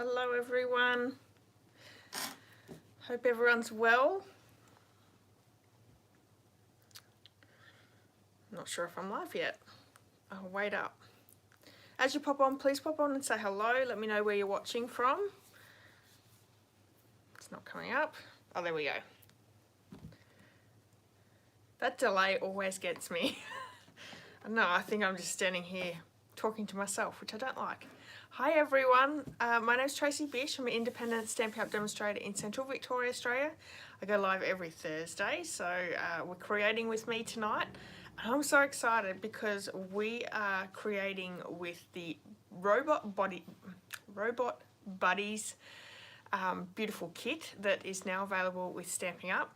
Hello everyone. Hope everyone's well. Not sure if I'm live yet. I'll wait up. As you pop on, please pop on and say hello. Let me know where you're watching from. It's not coming up. Oh, there we go. That delay always gets me. No, I think I'm just standing here talking to myself, which I don't like. Hi everyone, my name's Tracy.bish. I'm an independent Stampin' Up! Demonstrator in Central Victoria, Australia. I go live every Thursday, so we're creating with me tonight. And I'm so excited because we are creating with the Robot Buddies beautiful kit that is now available with Stampin' Up!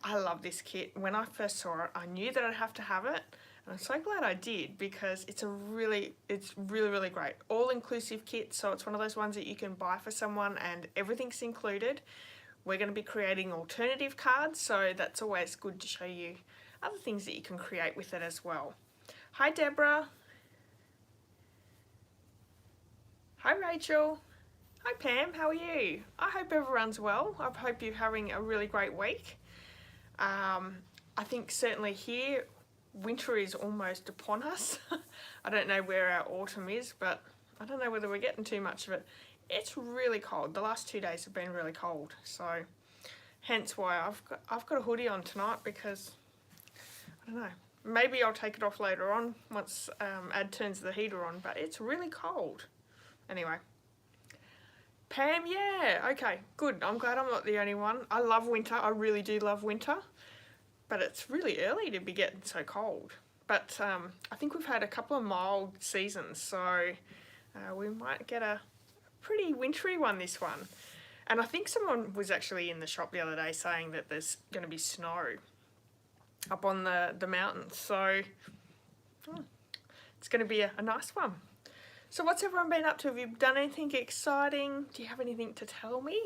I love this kit. When I first saw it, I knew that I'd have to have it. And I'm so glad I did because it's really great. All-inclusive kit, so it's one of those ones that you can buy for someone and everything's included. We're going to be creating alternative cards, so that's always good to show you other things that you can create with it as well. Hi Deborah. Hi Rachel. Hi Pam, how are you? I hope everyone's well. I hope you're having a really great week. I think certainly here winter is almost upon us. I don't know where our autumn is, but I don't know whether we're getting too much of it. It's really cold. The last 2 days have been really cold, so hence why I've got a hoodie on tonight because I don't know. Maybe I'll take it off later on once Ad turns the heater on, but it's really cold. Anyway. Pam, yeah, okay, good. I'm glad I'm not the only one. I love winter. I really do love winter. But it's really early to be getting so cold. But I think we've had a couple of mild seasons, so we might get a pretty wintry one this one. And I think someone was actually in the shop the other day saying that there's going to be snow up on the mountains, so it's going to be a nice one. So what's everyone been up to? Have you done anything exciting? Do you have anything to tell me?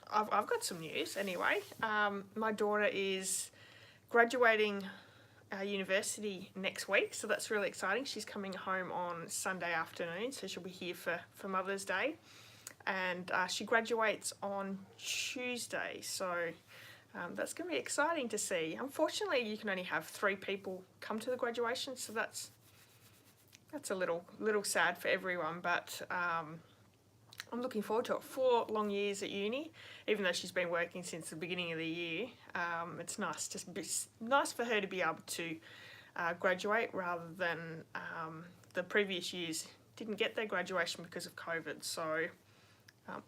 I've got some news anyway. My daughter is graduating university next week, so that's really exciting. She's coming home on Sunday afternoon, so she'll be here for Mother's Day. And she graduates on Tuesday, so that's going to be exciting to see. Unfortunately, you can only have 3 people come to the graduation, so that's a little sad for everyone, but I'm looking forward to it. 4 long years at uni, even though she's been working since the beginning of the year. It's nice for her to be able to graduate rather than the previous years didn't get their graduation because of COVID. So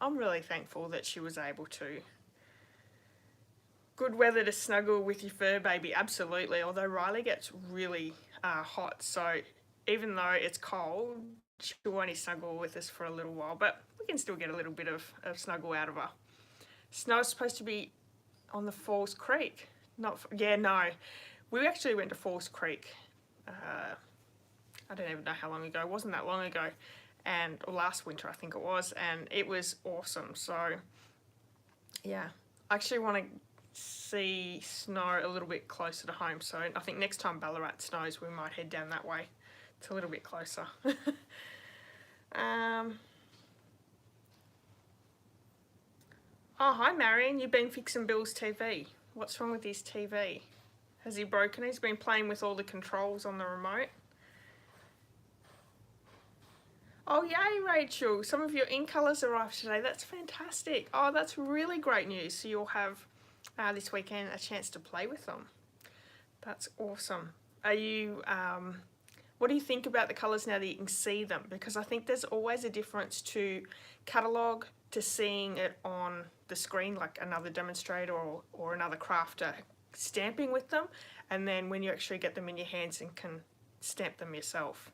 I'm really thankful that she was able to. Good weather to snuggle with your fur baby, absolutely. Although Riley gets really hot, so even though it's cold, she'll only snuggle with us for a little while, but we can still get a little bit of snuggle out of her. Snow is supposed to be on the Falls Creek. No. We actually went to Falls Creek. I don't even know how long ago. It wasn't that long ago. Or last winter, I think it was. And it was awesome. So, yeah. I actually want to see snow a little bit closer to home. So I think next time Ballarat snows, we might head down that way. It's a little bit closer. Oh, hi Marion, you've been fixing Bill's TV. What's wrong with his TV? Has he broken it? He's been playing with all the controls on the remote. Oh yay Rachel, some of your ink colours arrived today. That's fantastic. Oh, that's really great news. So you'll have this weekend a chance to play with them. That's awesome. Are you... what do you think about the colours now that you can see them? Because I think there's always a difference to catalogue to seeing it on the screen, like another demonstrator or another crafter stamping with them, and then when you actually get them in your hands and can stamp them yourself.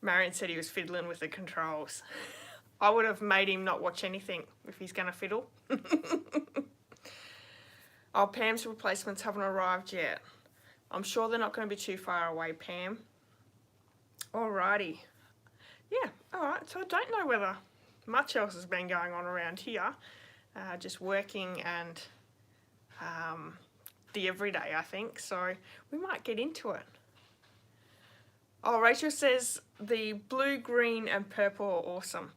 Marion said he was fiddling with the controls. I would have made him not watch anything if he's going to fiddle. Oh, Pam's replacements haven't arrived yet. I'm sure they're not going to be too far away, Pam. Alrighty. Yeah, alright. So I don't know whether much else has been going on around here. Just working and the everyday, I think. So we might get into it. Oh, Rachel says The blue, green and purple are awesome.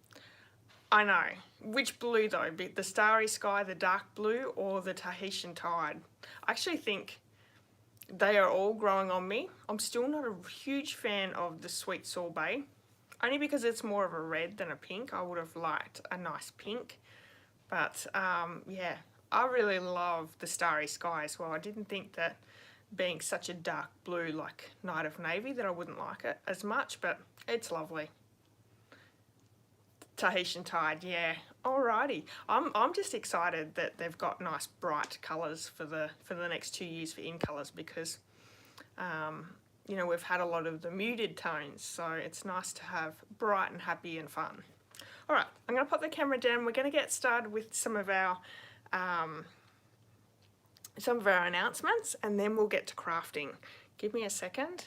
I know. Which blue though? The Starry Sky, the dark blue, or the Tahitian Tide? I actually think they are all growing on me. I'm still not a huge fan of the Sweet Sorbet, only because it's more of a red than a pink. I would have liked a nice pink. But yeah, I really love the Starry Sky as well. I didn't think that being such a dark blue like Night of Navy that I wouldn't like it as much, but it's lovely. Tahitian Tide, yeah. Alrighty, I'm just excited that they've got nice bright colours for the next 2 years for in colours, because you know, we've had a lot of the muted tones, so it's nice to have bright and happy and fun. Alright, I'm going to pop the camera down. We're going to get started with some of our announcements, and then we'll get to crafting. Give me a second.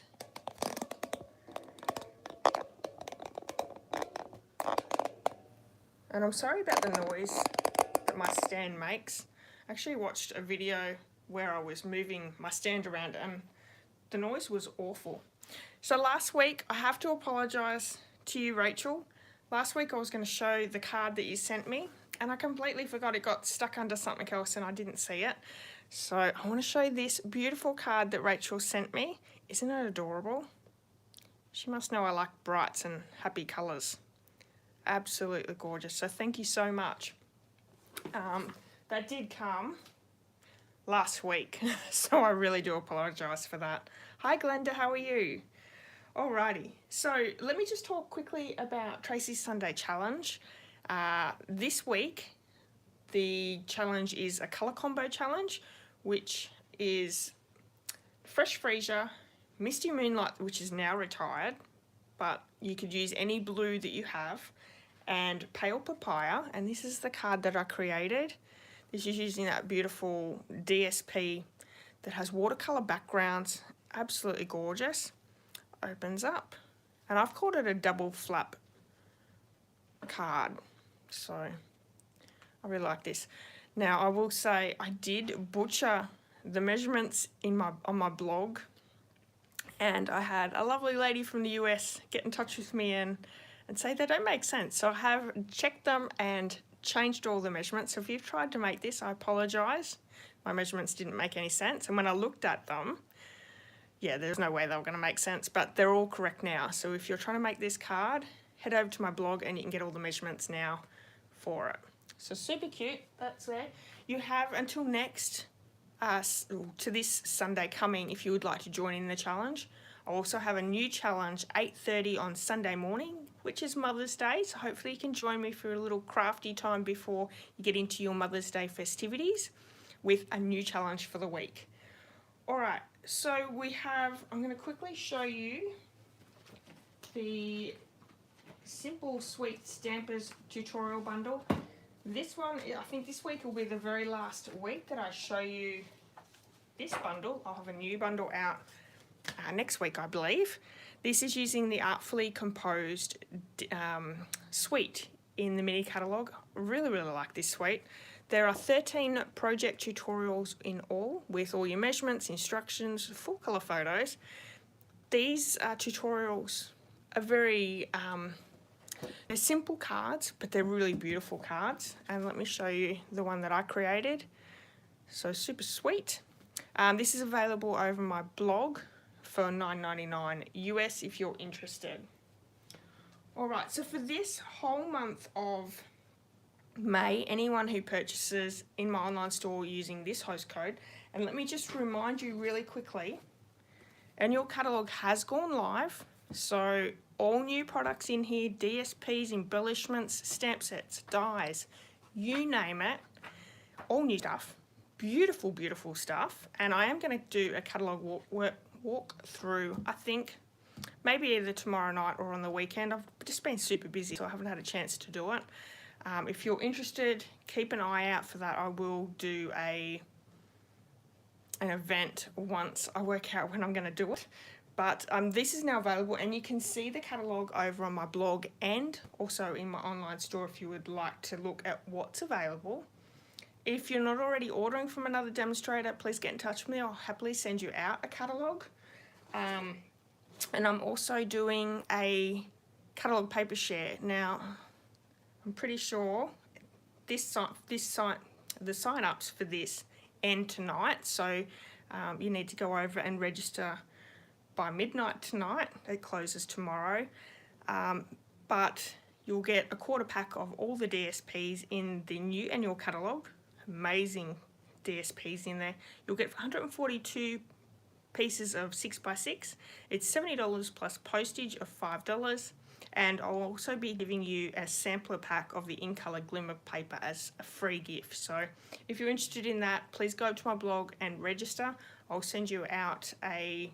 And I'm sorry about the noise that my stand makes. I actually watched a video where I was moving my stand around and the noise was awful. So last week, I have to apologise to you, Rachel. Last week I was going to show the card that you sent me, and I completely forgot. It got stuck under something else and I didn't see it. So I want to show this beautiful card that Rachel sent me. Isn't it adorable? She must know I like brights and happy colours. Absolutely gorgeous. So thank you so much. That did come last week, so I really do apologise for that. Hi Glenda, how are you? Alrighty, so let me just talk quickly about Tracy's Sunday Challenge. This week, the challenge is a colour combo challenge, which is Fresh Freesia, Misty Moonlight, which is now retired, but you could use any blue that you have, and Pale Papaya, and this is the card that I created. This is using that beautiful DSP that has watercolour backgrounds, absolutely gorgeous. Opens up, and I've called it a double flap card, so I really like this. Now I will say I did butcher the measurements on my blog, and I had a lovely lady from the US get in touch with me and say they don't make sense. So I have checked them and changed all the measurements. So if you've tried to make this, I apologise. My measurements didn't make any sense, and when I looked at them, yeah, there's no way they were going to make sense, but they're all correct now. So if you're trying to make this card, head over to my blog and you can get all the measurements now for it. So super cute, that's there. You have until next, to this Sunday coming, if you would like to join in the challenge. I also have a new challenge, 8:30 on Sunday morning, which is Mother's Day. So hopefully you can join me for a little crafty time before you get into your Mother's Day festivities with a new challenge for the week. All right. So we have, I'm going to quickly show you the Simple Sweet Stampers tutorial bundle. This one, I think this week will be the very last week that I show you this bundle. I'll have a new bundle out next week, I believe. This is using the Artfully Composed suite in the mini catalogue. Really, really like this suite. There are 13 project tutorials in all, with all your measurements, instructions, full colour photos. These tutorials are very, they're simple cards, but they're really beautiful cards. And let me show you the one that I created. So super sweet. This is available over my blog for $9.99 US if you're interested. Alright, so for this whole month of May, anyone who purchases in my online store using this host code, and let me just remind you really quickly, and your catalogue has gone live, so all new products in here, DSPs, embellishments, stamp sets, dies, you name it, all new stuff, beautiful, beautiful stuff. And I am going to do a catalogue walk through, I think, maybe either tomorrow night or on the weekend. I've just been super busy, so I haven't had a chance to do it. If you're interested, keep an eye out for that. I will do an event once I work out when I'm going to do it. But this is now available, and you can see the catalogue over on my blog and also in my online store if you would like to look at what's available. If you're not already ordering from another demonstrator, please get in touch with me. I'll happily send you out a catalogue. And I'm also doing a catalogue paper share. Now, I'm pretty sure the sign-ups for this end tonight, so you need to go over and register by midnight tonight. It closes tomorrow, but you'll get a quarter pack of all the DSPs in the new annual catalogue. Amazing DSPs in there. You'll get 142 pieces of 6x6. It's $70 plus postage of $5. And I'll also be giving you a sampler pack of the INKY Glimmer paper as a free gift. So if you're interested in that, please go to my blog and register. I'll send you out a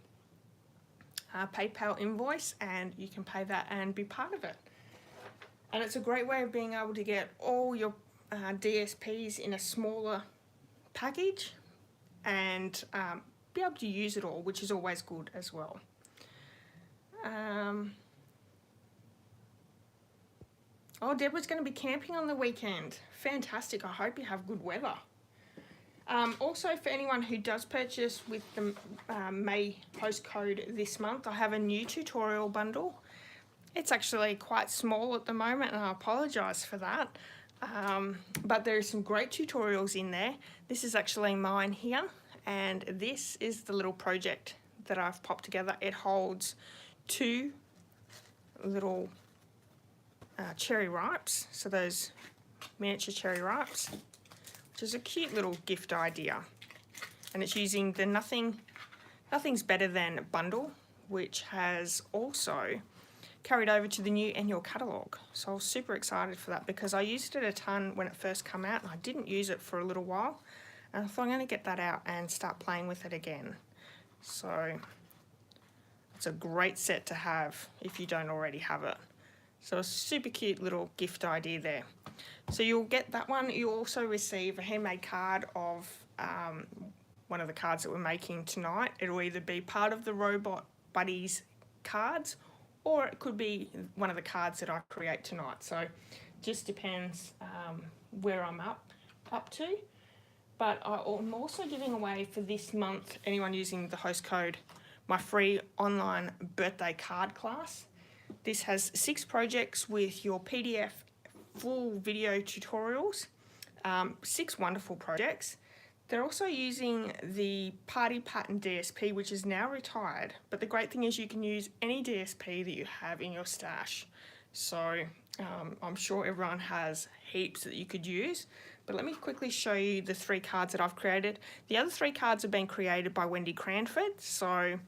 PayPal invoice and you can pay that and be part of it. And it's a great way of being able to get all your DSPs in a smaller package and be able to use it all, which is always good as well. Oh, Deborah's going to be camping on the weekend. Fantastic. I hope you have good weather. Also, for anyone who does purchase with the May postcode this month, I have a new tutorial bundle. It's actually quite small at the moment, and I apologise for that. But there are some great tutorials in there. This is actually mine here, and this is the little project that I've popped together. It holds 2 little cherry ripes, so those miniature cherry ripes, which is a cute little gift idea. And it's using the Nothing's Better Than bundle, which has also carried over to the new annual catalogue. So I was super excited for that because I used it a ton when it first came out and I didn't use it for a little while. And I thought I'm going to get that out and start playing with it again. So it's a great set to have if you don't already have it. So a super cute little gift idea there. So you'll get that one. You'll also receive a handmade card of one of the cards that we're making tonight. It'll either be part of the Robot Buddies cards or it could be one of the cards that I create tonight. So just depends where I'm up to. But I'm also giving away for this month, anyone using the host code, my free online birthday card class. This has 6 projects with your PDF full video tutorials, 6 wonderful projects. They're also using the Party Pattern DSP, which is now retired, but the great thing is you can use any DSP that you have in your stash. So I'm sure everyone has heaps that you could use, but let me quickly show you the 3 cards that I've created. The other 3 cards have been created by Wendy Cranford, so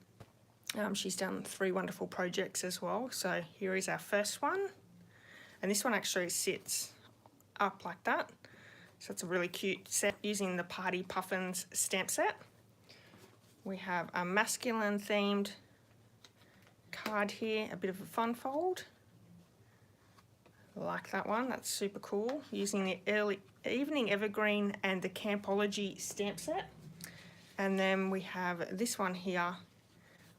she's done 3 wonderful projects as well. So here is our first one, and this one actually sits up like that. So it's a really cute set using the Party Puffins stamp set. We have a masculine themed card here, a bit of a fun fold. Like that one, that's super cool, using the Early Evening Evergreen and the Campology stamp set. And then we have this one here,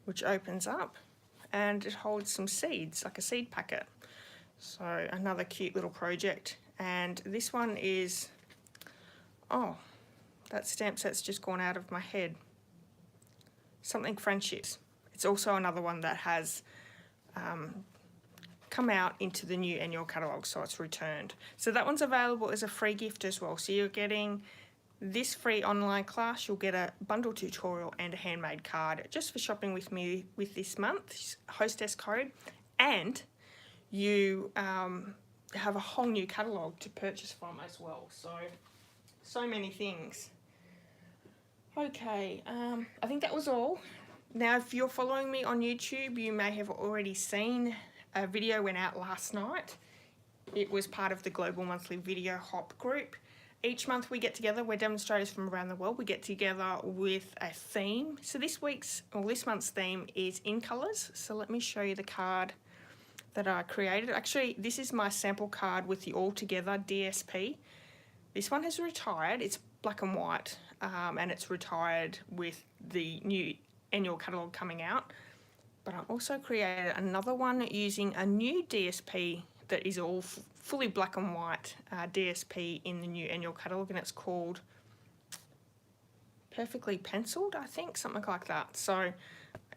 which opens up and it holds some seeds, like a seed packet. So another cute little project. And this one is, oh, that stamp set's just gone out of my head. Something Friendships. It's also another one that has come out into the new annual catalogue, so it's returned. So that one's available as a free gift as well. So you're getting this free online class, you'll get a bundle tutorial and a handmade card just for shopping with me with this month's hostess code, and you have a whole new catalogue to purchase from as well. So many things. Okay, I think that was all. Now, if you're following me on YouTube, you may have already seen a video went out last night. It was part of the Global Monthly Video Hop group. Each month we get together, we're demonstrators from around the world, we get together with a theme. So this month's theme is in colours. So let me show you the card that I created. Actually, this is my sample card with the All Together DSP. This one has retired, it's black and white, and it's retired with the new annual catalogue coming out. But I also created another one using a new DSP that is all fully black and white DSP in the new annual catalogue, and it's called Perfectly Penciled, I think, something like that. So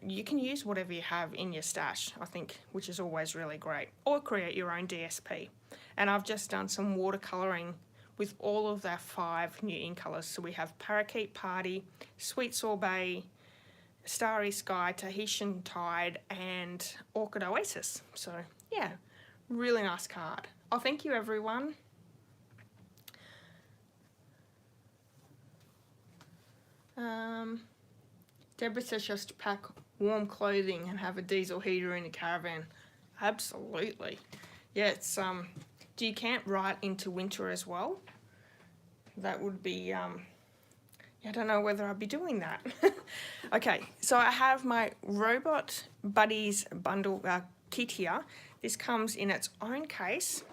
you can use whatever you have in your stash, I think, which is always really great, or create your own DSP. And I've just done some watercolouring with all of our 5 new ink colours. So we have Parakeet Party, Sweet Sorbet, Starry Sky, Tahitian Tide, and Orchid Oasis. So yeah, really nice card. Oh, thank you everyone. Deborah says just pack warm clothing and have a diesel heater in the caravan. Absolutely. Yeah, it's do you camp right into winter as well? That would be I don't know whether I'd be doing that. Okay, so I have my Robot Buddies bundle kit here. This comes in its own case.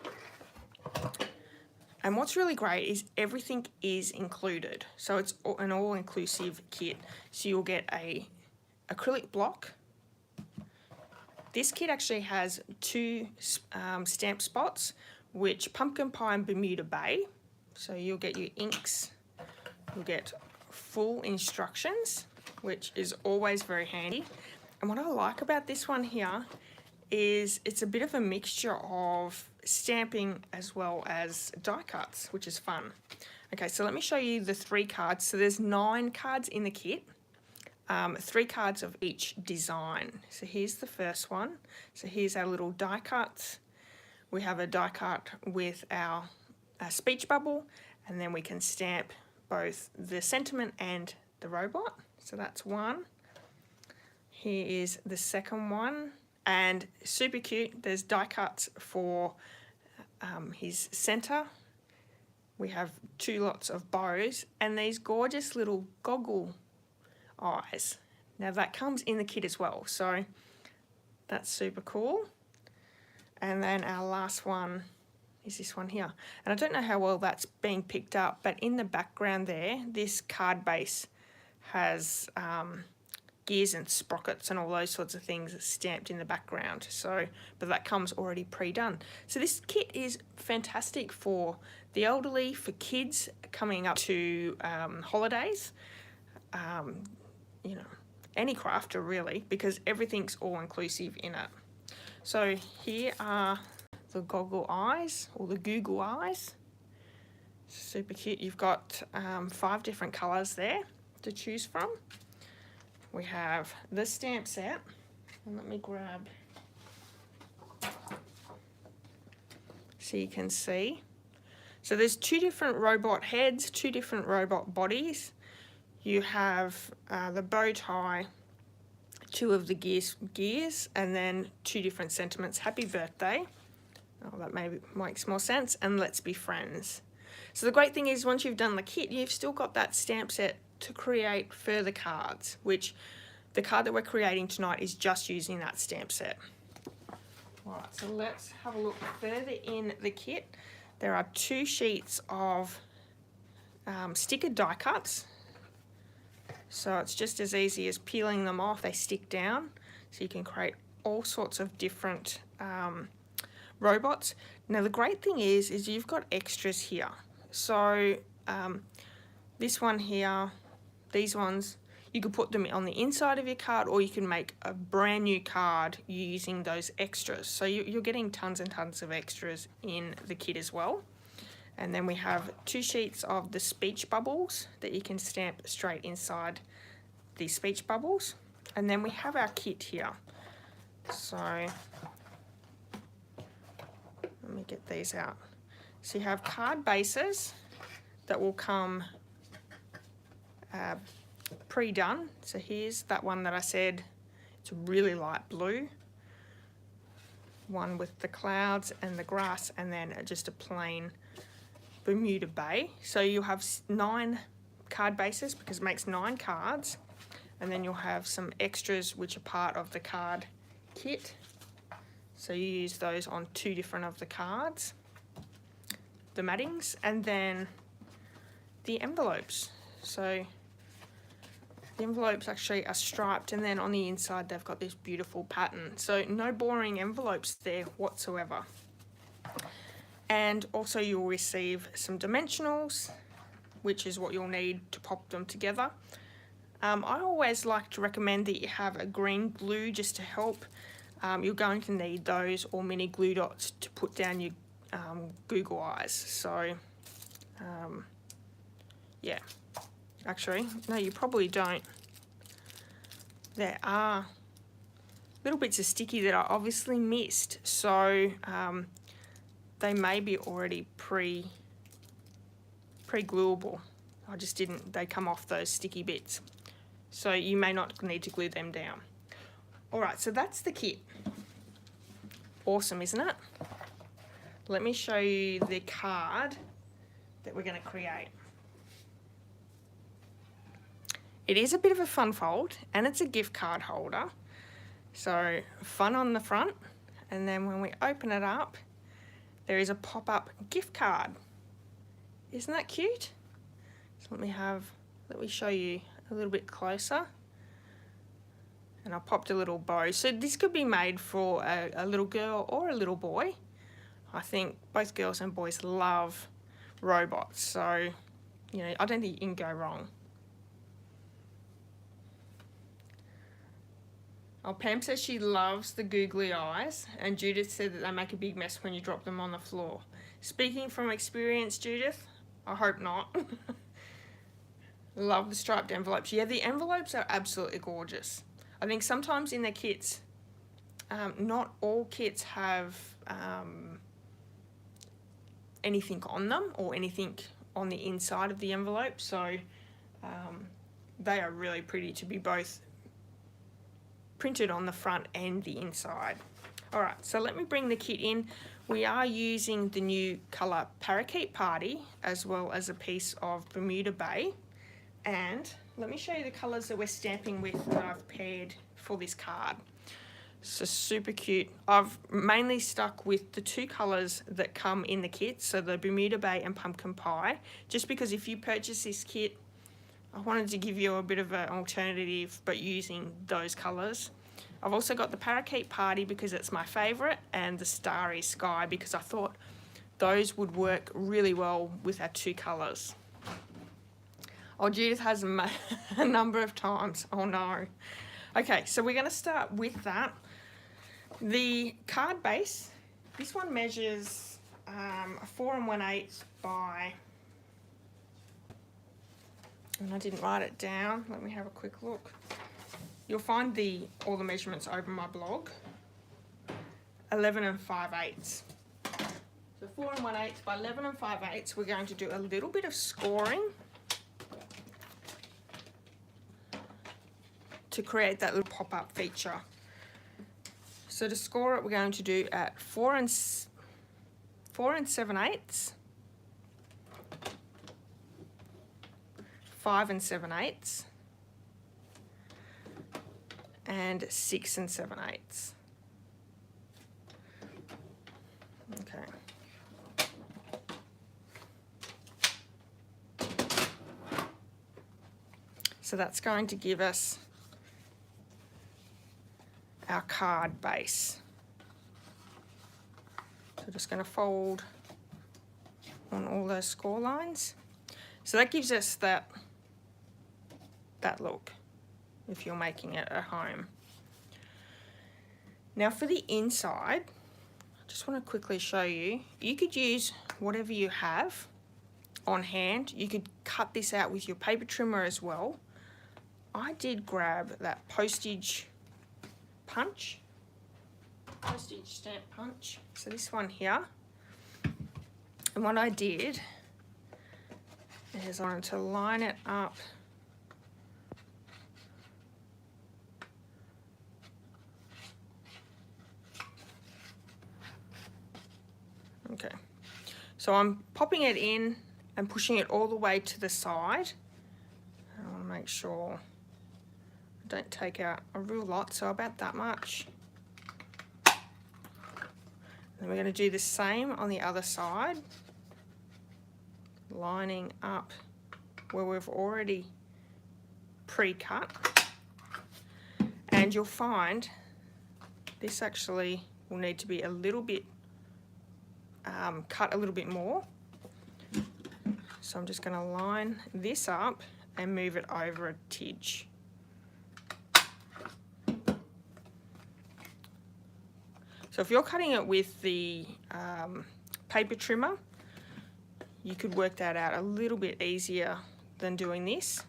And what's really great is everything is included. So it's an all-inclusive kit. So you'll get a acrylic block. This kit actually has 2 stamp spots, which Pumpkin Pie and Bermuda Bay. So you'll get your inks, you'll get full instructions, which is always very handy. And what I like about this one here is it's a bit of a mixture of stamping as well as die cuts, which is fun. Okay, so let me show you the 3 cards. So there's 9 cards in the kit, 3 cards of each design. So here's the first one. So here's our little die cuts. We have a die cut with our speech bubble, and then we can stamp both the sentiment and the robot. So that's one. Here is the second one, and super cute. There's die cuts for his center. We have 2 lots of bows and these gorgeous little goggle eyes. Now that comes in the kit as well, so that's super cool. And then our last one is this one here. And I don't know how well that's being picked up, but in the background there, this card base has gears and sprockets and all those sorts of things stamped in the background. So, but that comes already pre-done. So this kit is fantastic for the elderly, for kids coming up to holidays, you know, any crafter really, because everything's all inclusive in it. So here are the goggle eyes, or the Google eyes. Super cute. You've got 5 different colours there to choose from. We have the stamp set, and let me grab so you can see. So there's 2 different robot heads, 2 different robot bodies. You have the bow tie, 2 of the gears, and then 2 different sentiments. Happy birthday. Oh, that maybe makes more sense. And let's be friends. So the great thing is once you've done the kit, you've still got that stamp set to create further cards, which the card that we're creating tonight is just using that stamp set. All right, so let's have a look further in the kit. There are 2 sheets of sticker die cuts. So it's just as easy as peeling them off. They stick down, so you can create all sorts of different robots. Now the great thing is you've got extras here. So this one here, these ones, you could put them on the inside of your card, or you can make a brand new card using those extras. So you're getting tons and tons of extras in the kit as well. And then we have 2 sheets of the speech bubbles that you can stamp straight inside the speech bubbles. And then we have our kit here. So let me get these out. So you have card bases that will come pre-done. So here's that one that I said, it's a really light blue. One with the clouds and the grass, and then just a plain Bermuda Bay. So you'll have 9 card bases because it makes 9 cards, and then you'll have some extras which are part of the card kit. So you use those on 2 different of the cards, the mattings, and then the envelopes. So the envelopes actually are striped, and then on the inside they've got this beautiful pattern. So no boring envelopes there whatsoever. And also you'll receive some dimensionals, which is what you'll need to pop them together. I always like to recommend that you have a green glue just to help. You're going to need those or mini glue dots to put down your Google eyes. So yeah, actually no, you probably don't. There are little bits of sticky that I obviously missed, so they may be already pre-gluable. I just didn't, they come off those sticky bits, so you may not need to glue them down. Alright, so that's the kit. Awesome, isn't it? Let me show you the card that we're going to create. It is a bit of a fun fold, and it's a gift card holder. So fun on the front, and then when we open it up, there is a pop-up gift card. Isn't that cute? So let me show you a little bit closer. And I popped a little bow. So this could be made for a little girl or a little boy. I think both girls and boys love robots, so you know, I don't think you can go wrong. Oh, Pam says she loves the googly eyes, and Judith said that they make a big mess when you drop them on the floor. Speaking from experience, Judith, I hope not. Love the striped envelopes. Yeah, the envelopes are absolutely gorgeous. I think sometimes in the kits, not all kits have anything on them or anything on the inside of the envelope, so they are really pretty to be both printed on the front and the inside. Alright, so let me bring the kit in. We are using the new colour Parakeet Party as well as a piece of Bermuda Bay, and let me show you the colours that we're stamping with that I've paired for this card. So super cute. I've mainly stuck with the two colours that come in the kit, so the Bermuda Bay and Pumpkin Pie, just because if you purchase this kit, I wanted to give you a bit of an alternative, but using those colours. I've also got the Parakeet Party because it's my favourite, and the Starry Sky because I thought those would work really well with our two colours. Oh, Judith has a number of times. Oh no. Okay, so we're going to start with that. The card base, this one measures 4 1/8 by, and I didn't write it down, let me have a quick look. You'll find all the measurements over my blog. 11 5/8. So 4 1/8 by 11 5/8. We're going to do a little bit of scoring to create that little pop-up feature. So to score it, we're going to do at 4 7/8, 5 7/8, and 6 7/8. Okay. So that's going to give us our card base. So just going to fold on all those score lines. So that gives us that look if you're making it at home. Now for the inside, I just want to quickly show you. You could use whatever you have on hand. You could cut this out with your paper trimmer as well. I did grab that postage stamp punch, so this one here, and what I did is I wanted to line it up okay, so I'm popping it in and pushing it all the way to the side. I want to make sure I don't take out a real lot, so about that much. Then we're going to do the same on the other side, lining up where we've already pre-cut, and you'll find this actually will need to be a little bit cut a little bit more. So I'm just going to line this up and move it over a tidge. So if you're cutting it with the paper trimmer, you could work that out a little bit easier than doing this,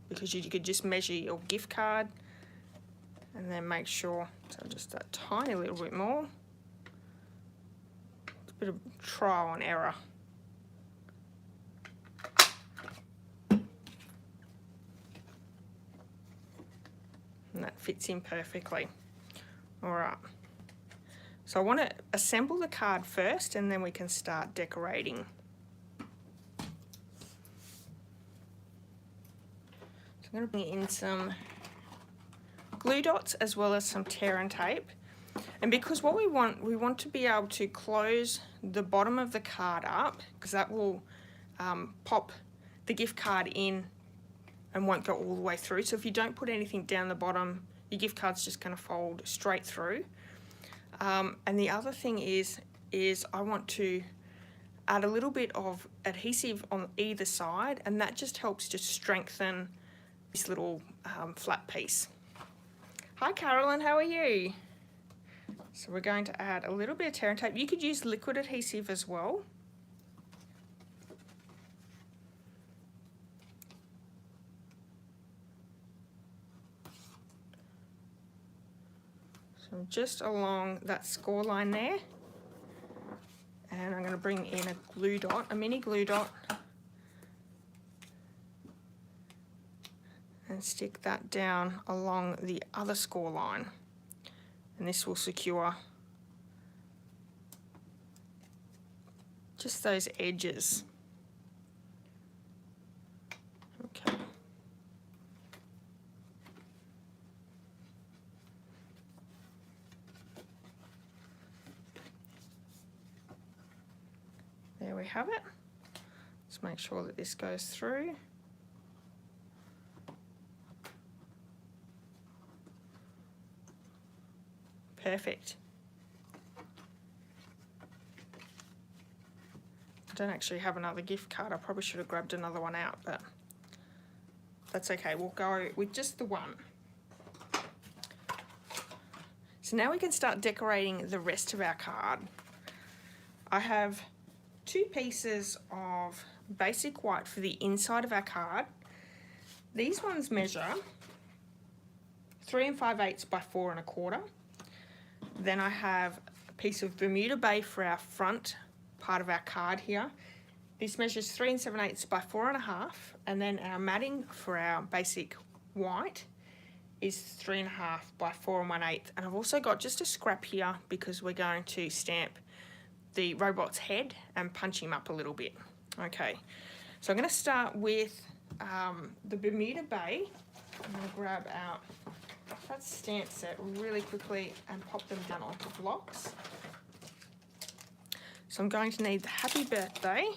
because you could just measure your gift card and then make sure, so just a tiny little bit more. It's a bit of trial and error. And that fits in perfectly. All right. So I want to assemble the card first and then we can start decorating. So I'm going to bring in some glue dots as well as some tear and tape. And because what we want to be able to close the bottom of the card up, because that will pop the gift card in and won't go all the way through. So if you don't put anything down the bottom, your gift card's just going to fold straight through. And the other thing is I want to add a little bit of adhesive on either side, and that just helps to strengthen this little flat piece. Hi Carolyn, how are you? So we're going to add a little bit of tear and tape. You could use liquid adhesive as well. So just along that score line there, and I'm going to bring in a glue dot, a mini glue dot, and stick that down along the other score line, and this will secure just those edges. Okay. There we have it. Let's make sure that this goes through. Perfect. I don't actually have another gift card. I probably should have grabbed another one out, but that's okay. We'll go with just the one. So now we can start decorating the rest of our card. I have 2 pieces of basic white for the inside of our card. These ones measure 3 5/8 by 4 1/4. Then I have a piece of Bermuda Bay for our front part of our card here. This measures 3 7/8 by 4 1/2, and then our matting for our basic white is 3 1/2 by 4 1/8. And I've also got just a scrap here because we're going to stamp the robot's head and punch him up a little bit. Okay, so I'm going to start with the Bermuda Bay. I'm going to grab out that stamp set really quickly and pop them down onto blocks. So I'm going to need the happy birthday.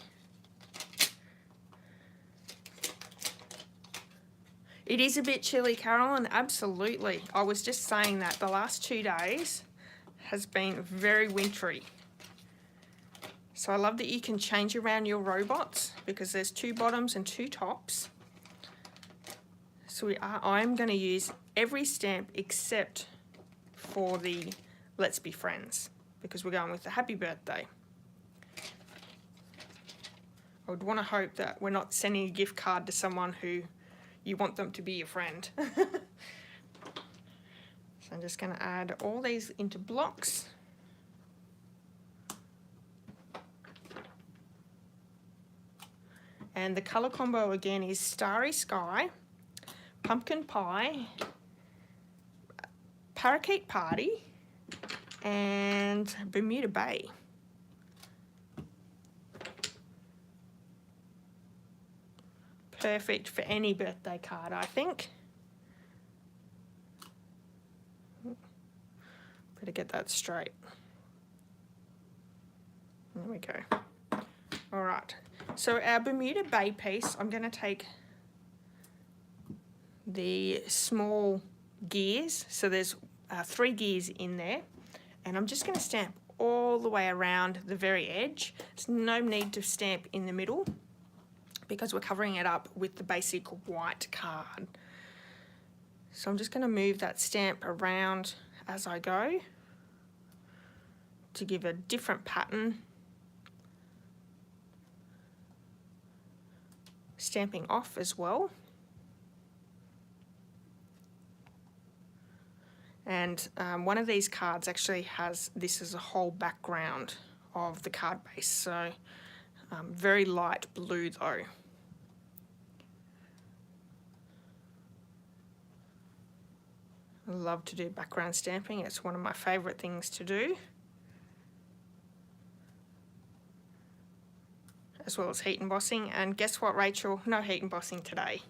It is a bit chilly, Carolyn, absolutely. I was just saying that the last 2 days has been very wintry. So I love that you can change around your robots because there's 2 bottoms and 2 tops. So I'm going to use every stamp except for the Let's Be Friends because we're going with the happy birthday. I would want to hope that we're not sending a gift card to someone who you want them to be your friend. So I'm just going to add all these into blocks. And the colour combo again is Starry Sky, Pumpkin Pie, Parakeet Party, and Bermuda Bay. Perfect for any birthday card, I think. Better get that straight. There we go. All right. So our Bermuda Bay piece, I'm going to take the small gears. So there's 3 gears in there. And I'm just going to stamp all the way around the very edge. There's no need to stamp in the middle because we're covering it up with the basic white card. So I'm just going to move that stamp around as I go to give a different pattern. Stamping off as well. And one of these cards actually has this as a whole background of the card base, so very light blue though. I love to do background stamping, it's one of my favourite things to do. As well as heat embossing, and guess what, Rachel? No heat embossing today.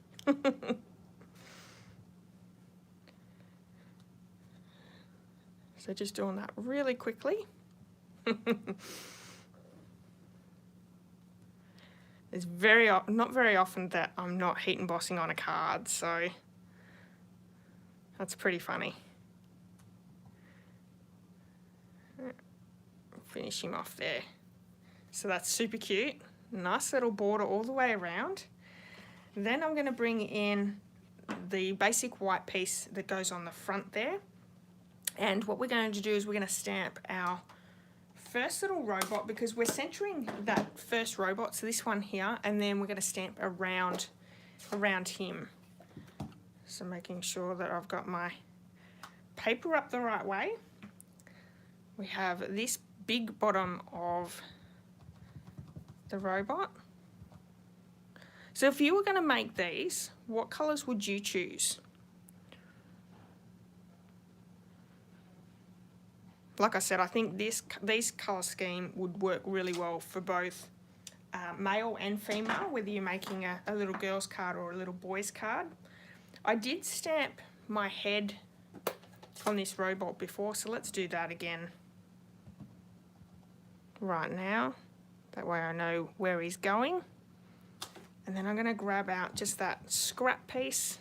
So just doing that really quickly. It's not very often that I'm not heat embossing on a card, so that's pretty funny. Finish him off there. So that's super cute. Nice little border all the way around. Then I'm going to bring in the basic white piece that goes on the front there. And what we're going to do is we're going to stamp our first little robot, because we're centering that first robot, so this one here, and then we're going to stamp around him. So making sure that I've got my paper up the right way. We have this big bottom of the robot. So if you were going to make these, what colours would you choose? Like I said, I think these colour scheme would work really well for both male and female, whether you're making a little girl's card or a little boy's card. I did stamp my head on this robot before, so let's do that again right now. That way I know where he's going. And then I'm going to grab out just that scrap piece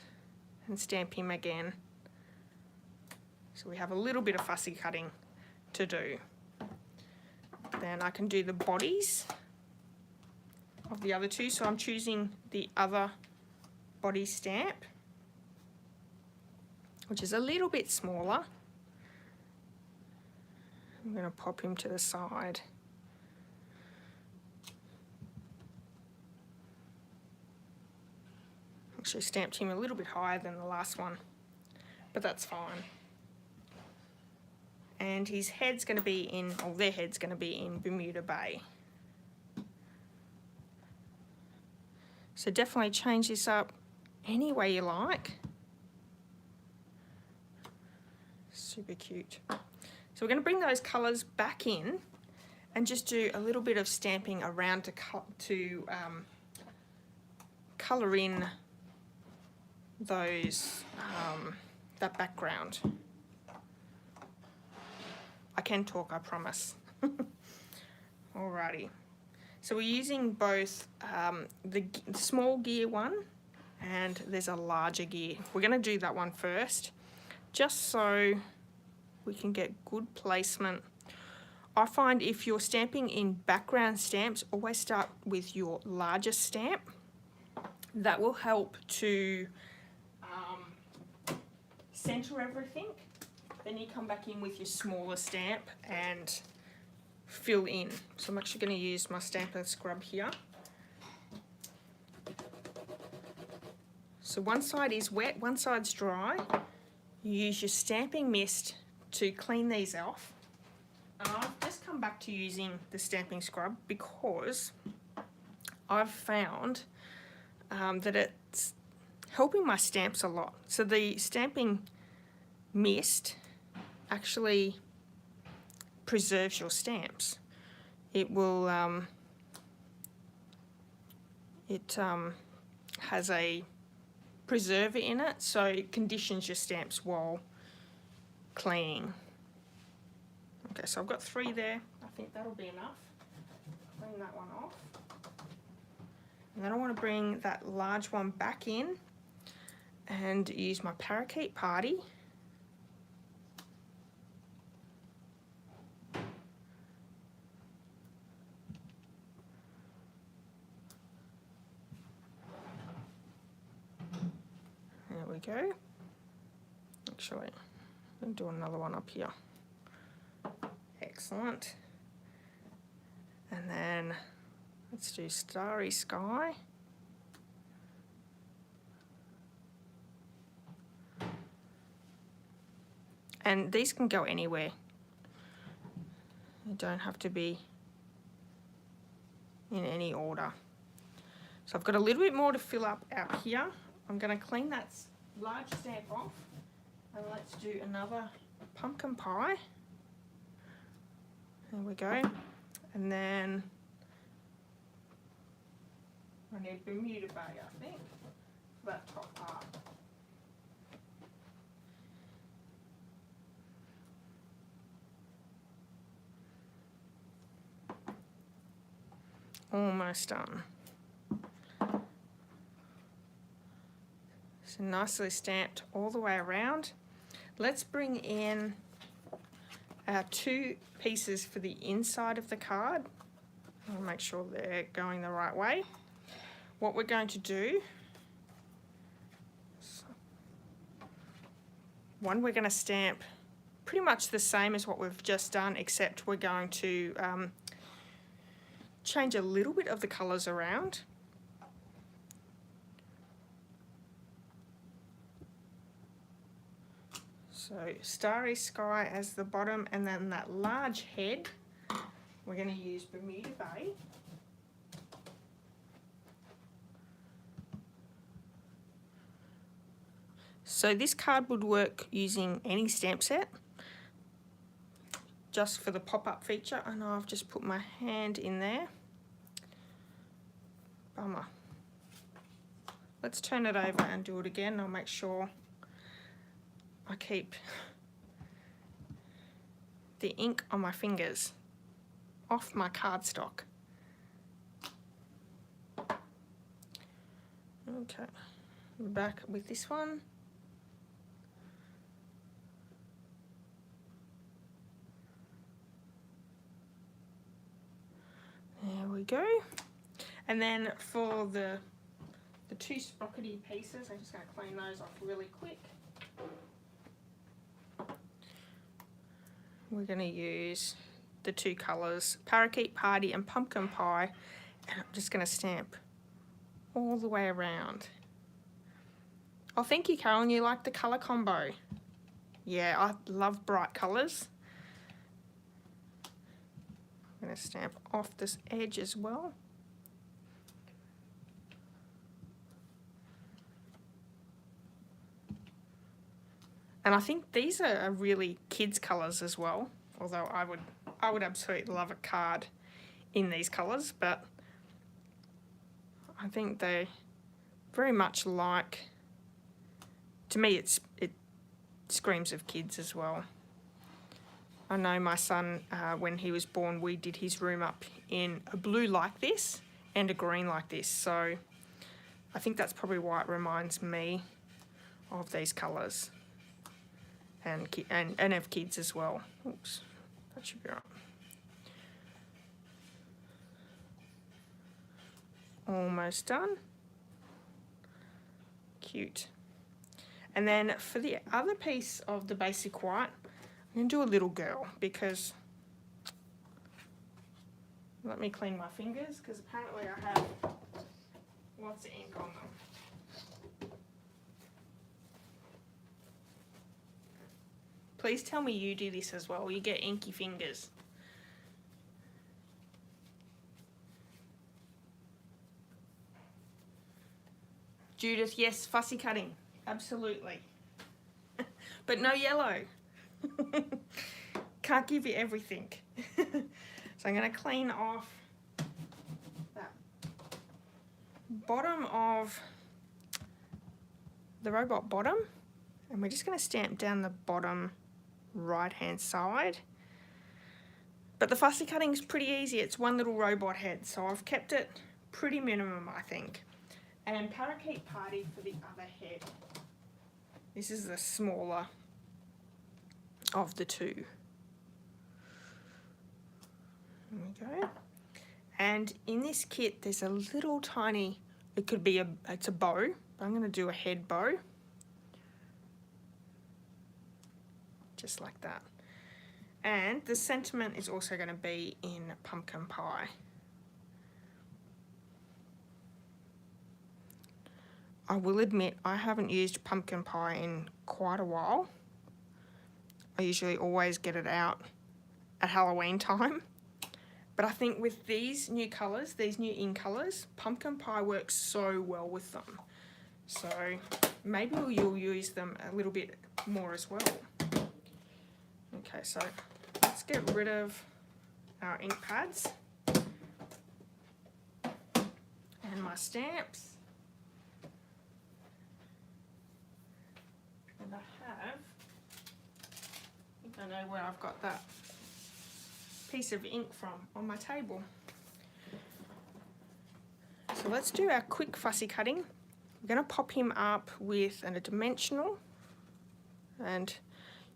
and stamp him again. So we have a little bit of fussy cutting to do. Then I can do the bodies of the other two. So I'm choosing the other body stamp, which is a little bit smaller. I'm going to pop him to the side. Actually stamped him a little bit higher than the last one, but that's fine. And his head's going to be in, or their head's going to be in Bermuda Bay. So definitely change this up any way you like. Super cute. So we're going to bring those colours back in and just do a little bit of stamping around to colour in those that background. I can talk, I promise. Alrighty. So we're using both the small gear one, and there's a larger gear. We're going to do that one first, just so we can get good placement. I find if you're stamping in background stamps, always start with your largest stamp. That will help to center everything. Then you come back in with your smaller stamp and fill in. So I'm actually going to use my stamp and scrub here. So one side is wet, one side's dry. You use your stamping mist to clean these off. And I've just come back to using the stamping scrub because I've found that it's helping my stamps a lot. So the stamping mist actually preserves your stamps. It will has a preserver in it, so it conditions your stamps while cleaning. Okay, so I've got 3 there. I think that'll be enough. Bring that one off. And then I want to bring that large one back in and use my parakeet party. There we go. Actually, And do another one up here. Excellent. And then let's do Starry Sky. And these can go anywhere. You don't have to be in any order. So I've got a little bit more to fill up out here. I'm going to clean that large stamp off, and let's do another pumpkin pie. There we go. And then I need Bermuda Bay, I think, for that top part. Almost done. So nicely stamped all the way around. Let's bring in our 2 pieces for the inside of the card. I'll make sure they're going the right way. What we're going to do, one, we're going to stamp pretty much the same as what we've just done, except we're going to change a little bit of the colours around. So Starry Sky as the bottom, and then that large head, we're going to use Bermuda Bay. So this card would work using any stamp set, just for the pop-up feature. I know I've just put my hand in there. Bummer. Let's turn it over and do it again. I'll make sure I keep the ink on my fingers off my cardstock. Okay, we're back with this one. There we go. And then for the 2 sprockety pieces, I'm just going to clean those off really quick. We're going to use the 2 colours, Parakeet Party and Pumpkin Pie, and I'm just going to stamp all the way around. Oh, thank you, Carolyn, you like the colour combo. Yeah, I love bright colours. I'm going to stamp off this edge as well. And I think these are really kids' colours as well, although I would absolutely love a card in these colours, but I think they very much like, to me it screams of kids as well. I know my son, when he was born, we did his room up in a blue like this and a green like this, so I think that's probably why it reminds me of these colours, and of kids as well. Oops, that should be right. Almost done. Cute. And then for the other piece of the basic white, I'm going to do a little girl, because, let me clean my fingers, because apparently I have lots of ink on them. Please tell me you do this as well, you get inky fingers. Judith, yes, fussy cutting, absolutely. But no yellow. Can't give you everything. So I'm going to clean off that bottom of the robot bottom, and we're just going to stamp down the bottom right hand side. But the fussy cutting is pretty easy, it's one little robot head, so I've kept it pretty minimum, I think. And Parakeet Party for the other head. This is the smaller of the 2. There we go. And in this kit there's a little tiny, it's a bow, but I'm going to do a head bow. just like that. And the sentiment is also going to be in pumpkin pie. I will admit I haven't used pumpkin pie in quite a while. I usually always get it out at Halloween time. But I think with these new colours, these new ink colours, pumpkin pie works so well with them. So maybe you'll use them a little bit more as well. Okay, so let's get rid of our ink pads and my stamps. And I think I know where I've got that piece of ink from on my table. So let's do our quick fussy cutting. We're going to pop him up with a dimensional, and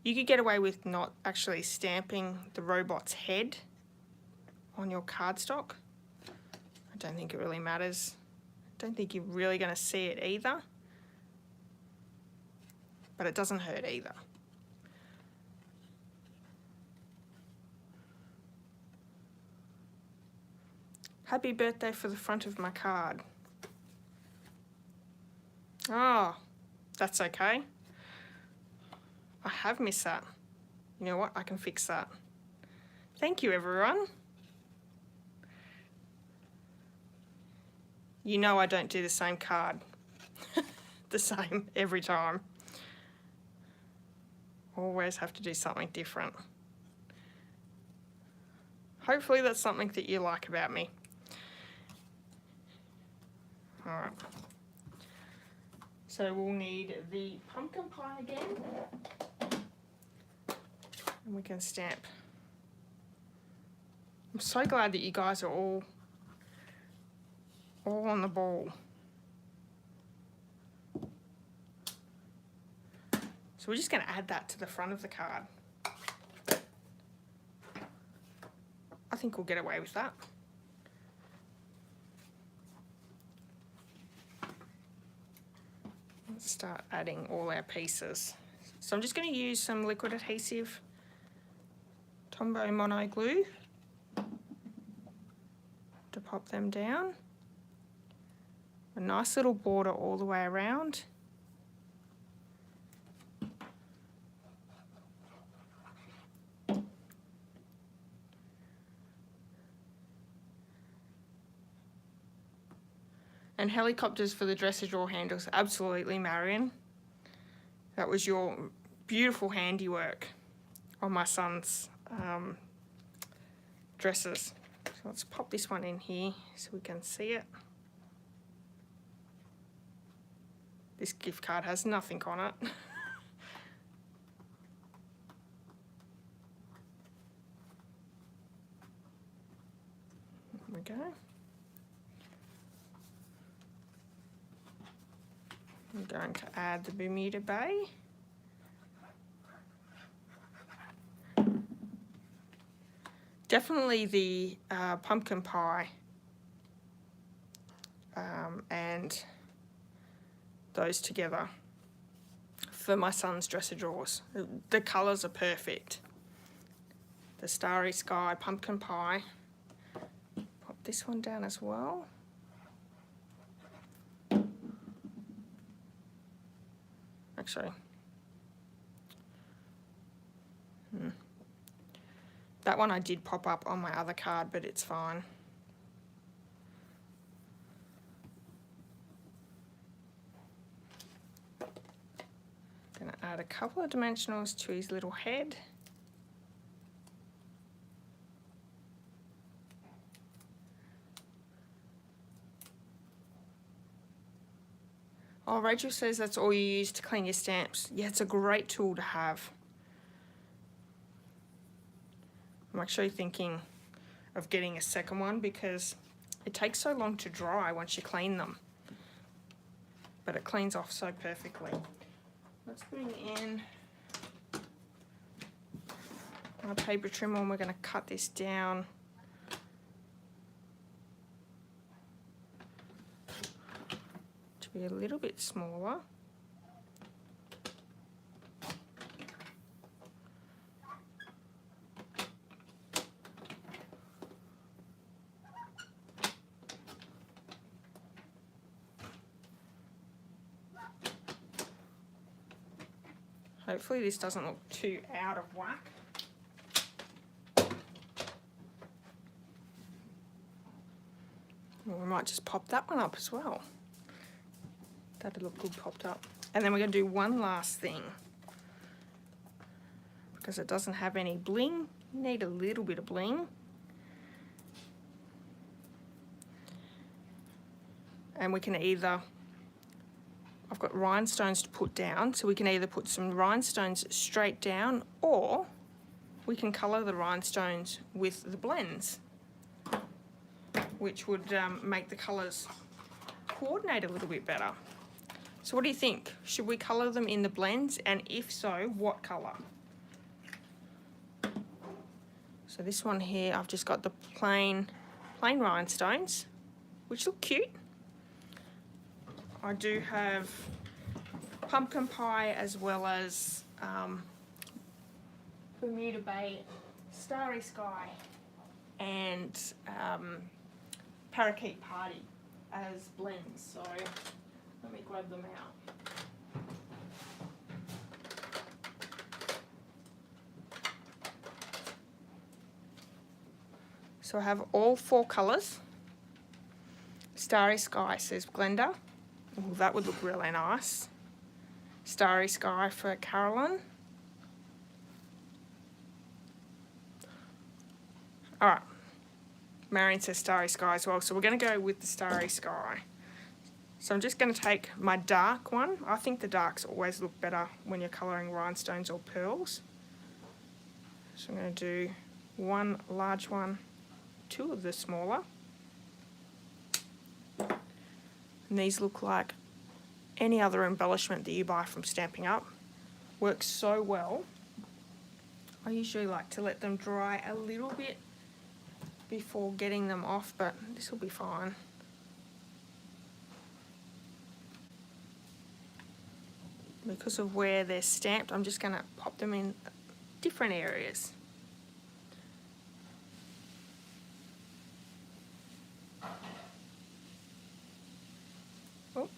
you could get away with not actually stamping the robot's head on your cardstock. I don't think it really matters. I don't think you're really going to see it either, but it doesn't hurt either. Happy birthday for the front of my card. Oh, that's okay. I have missed that. You know what? I can fix that. Thank you, everyone. You know I don't do the same card. The same every time. Always have to do something different. Hopefully that's something that you like about me. Alright. So we'll need the pumpkin pie again. And we can stamp. I'm so glad that you guys are all on the ball. So we're just going to add that to the front of the card. I think we'll get away with that. Let's start adding all our pieces. So I'm just going to use some liquid adhesive Tombow Mono glue to pop them down. A nice little border all the way around. And helicopters for the dresser drawer handles. Absolutely, Marion. That was your beautiful handiwork on my son's dresses. So let's pop this one in here so we can see it. This gift card has nothing on it. There we go. I'm going to add the Bermuda Bay. Definitely the pumpkin pie and those together for my son's dresser drawers. The colours are perfect. The Starry Sky pumpkin pie. Pop this one down as well. Actually, that one I did pop up on my other card, but it's fine. Gonna add a couple of dimensionals to his little head. Oh, Rachel says that's all you use to clean your stamps. Yeah, it's a great tool to have. I'm actually thinking of getting a second one because it takes so long to dry once you clean them. But it cleans off so perfectly. Let's bring in our paper trimmer and we're going to cut this down. Be a little bit smaller. Hopefully this doesn't look too out of whack. Well, we might just pop that one up as well. That'd look good popped up. And then we're going to do one last thing. Because it doesn't have any bling, you need a little bit of bling. And we can either, I've got rhinestones to put down, so we can either put some rhinestones straight down, or we can colour the rhinestones with the blends, which would make the colours coordinate a little bit better. So what do you think? Should we colour them in the blends, and if so, what colour? So this one here, I've just got the plain rhinestones, which look cute. I do have pumpkin pie as well as Bermuda Bay, Starry Sky, and Parakeet Party as blends. So let me grab them out. So I have all 4 colours. Starry Sky says Glenda. Well, that would look really nice. Starry Sky for Carolyn. Alright. Marion says Starry Sky as well. So we're going to go with the Starry Sky. So I'm just going to take my dark one. I think the darks always look better when you're colouring rhinestones or pearls. So I'm going to do one large one, 2 of the smaller. And these look like any other embellishment that you buy from Stampin' Up. Works so well. I usually like to let them dry a little bit before getting them off, but this will be fine. Because of where they're stamped, I'm just going to pop them in different areas. Oh,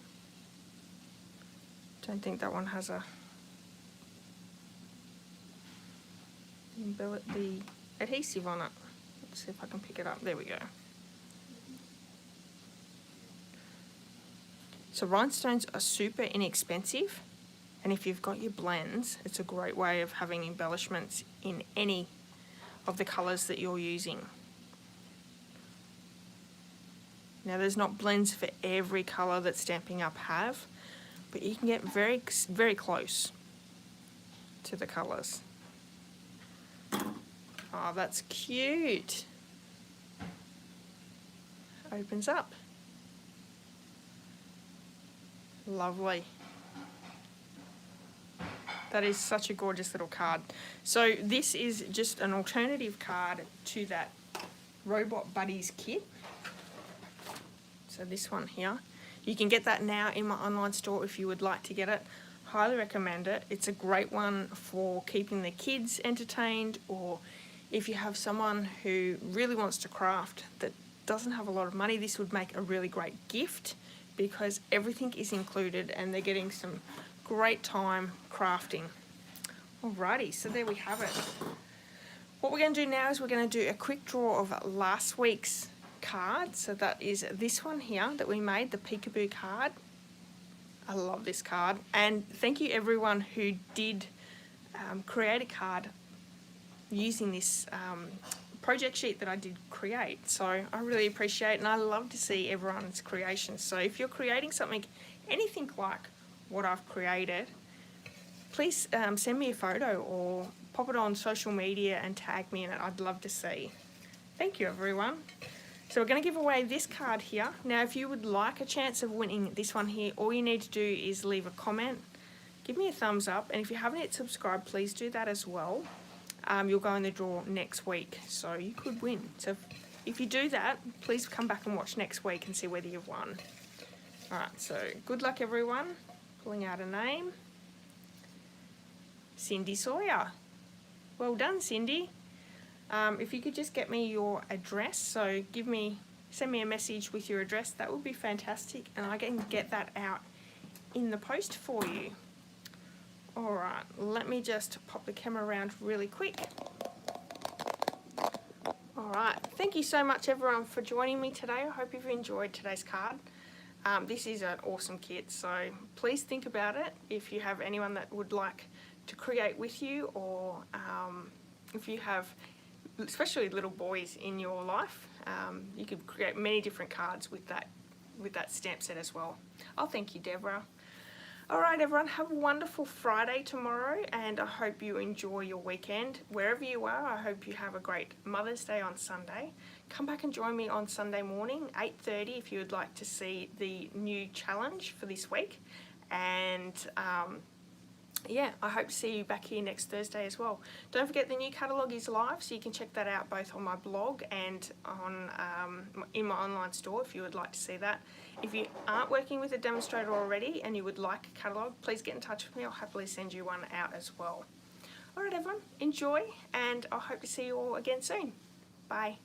don't think that one has the adhesive on it. Let's see if I can pick it up. There we go. So rhinestones are super inexpensive, and if you've got your blends, it's a great way of having embellishments in any of the colours that you're using. Now there's not blends for every colour that Stampin' Up have, but you can get very, very close to the colours. Oh, that's cute. Opens up. Lovely. That is such a gorgeous little card. So this is just an alternative card to that Robot Buddies kit. So this one here. You can get that now in my online store if you would like to get it. Highly recommend it. It's a great one for keeping the kids entertained, or if you have someone who really wants to craft that doesn't have a lot of money, this would make a really great gift because everything is included and they're getting some great time crafting. Alrighty, so there we have it. What we're going to do now is we're going to do a quick draw of last week's card. So that is this one here that we made, the Peekaboo card. I love this card, and thank you everyone who did create a card using this project sheet that I did create. So I really appreciate it, and I love to see everyone's creations. So if you're creating something, anything like what I've created, please send me a photo or pop it on social media and tag me in it. I'd love to see. Thank you everyone. So we're going to give away this card here. Now if you would like a chance of winning this one here, all you need to do is leave a comment, give me a thumbs up, and if you haven't yet subscribed, please do that as well. You'll go in the draw next week, so you could win. So if you do that, please come back and watch next week and see whether you've won. Alright, so good luck everyone. Pulling out a name. Cindy Sawyer. Well done, Cindy. If you could just get me your address, so send me a message with your address, that would be fantastic, and I can get that out in the post for you. Alright, let me just pop the camera around really quick. Alright, thank you so much everyone for joining me today. I hope you've enjoyed today's card. This is an awesome kit, so please think about it if you have anyone that would like to create with you, or if you have especially little boys in your life, you could create many different cards with that stamp set as well. Oh, thank you, Deborah. Alright everyone, have a wonderful Friday tomorrow, and I hope you enjoy your weekend. Wherever you are, I hope you have a great Mother's Day on Sunday. Come back and join me on Sunday morning, 8:30, if you would like to see the new challenge for this week. And yeah, I hope to see you back here next Thursday as well. Don't forget the new catalogue is live, so you can check that out both on my blog and on in my online store if you would like to see that. If you aren't working with a demonstrator already and you would like a catalogue, please get in touch with me. I'll happily send you one out as well. Alright everyone, enjoy, and I hope to see you all again soon. Bye.